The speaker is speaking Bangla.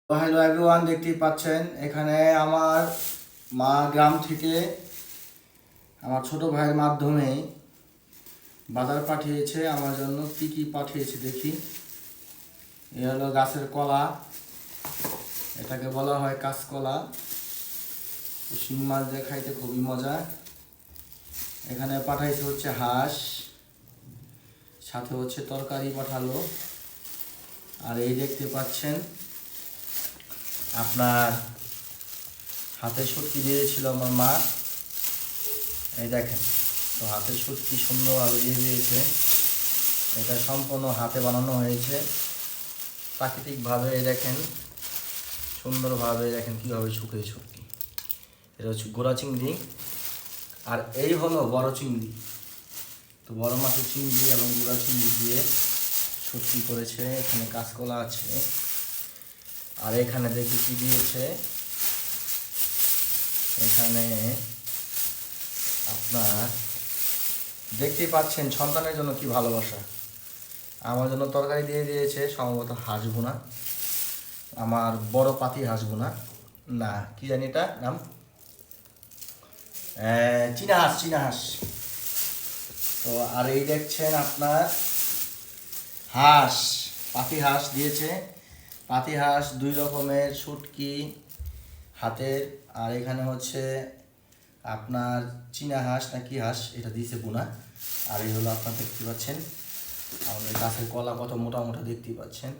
হ্যালো এভরিওয়ান, দেখতেই পাচ্ছেন এখানে আমার মা গ্রাম থেকে আমার ছোট ভাইয়ের মাধ্যমে বাজার পাঠিয়েছে আমার জন্য। কি কি পাঠিয়েছে দেখি। এ হলো গাছের কলা, এটাকে বলা হয় কাঁচকলা। শিং মাছ দিয়ে খাইতে খুবই মজা। এখানে পাঠাইছে হচ্ছে হাঁস, সাথে হচ্ছে তরকারি পাঠালো। আর এই দেখতে পাচ্ছেন আপনার হাতের শুটকি দিয়েছিল আমার মা। এই দেখেন, তো হাতের শুটকি সুন্দরভাবে দিয়ে দিয়েছে। এটা সম্পূর্ণ হাতে বানানো হয়েছে প্রাকৃতিকভাবে। দেখেন সুন্দরভাবে, দেখেন কীভাবে শুকিয়ে শুটকি। এটা হচ্ছে গোড়া চিংড়ি, আর এই হলো বড় চিংড়ি। তো বড় মাছের চিংড়ি এবং গোড়া চিংড়ি দিয়ে শুটকি করেছে। এখানে কাঁচকলা আছে, আর এখানে দেখি কি দিয়েছে। এখানে আপনার দেখতেই পাচ্ছেন সন্তানের জন্য কি ভালোবাসা। আমার জন্য তরকারি দিয়ে দিয়েছে, সম্ভবত হাঁস ভুনা, আমার বড় পাতি হাঁস ভুনা, না কি জানি এটা নাম, চীনা হাঁস, চীনা হাঁস। তো আর এই দেখছেন আপনার হাঁস, পাতি হাঁস দিয়েছে। পাতি হাঁস, 2 রকমের শুটকি হাতের, আর এখানে হচ্ছে আপনার চীনা হাঁস না কি হাঁস, এটা দিয়েছে বোনা। আর এই হলো আপনার দেখতে পাচ্ছেন আমাদের গাছের কলা, কত মোটা মোটা দেখতেই পাচ্ছেন।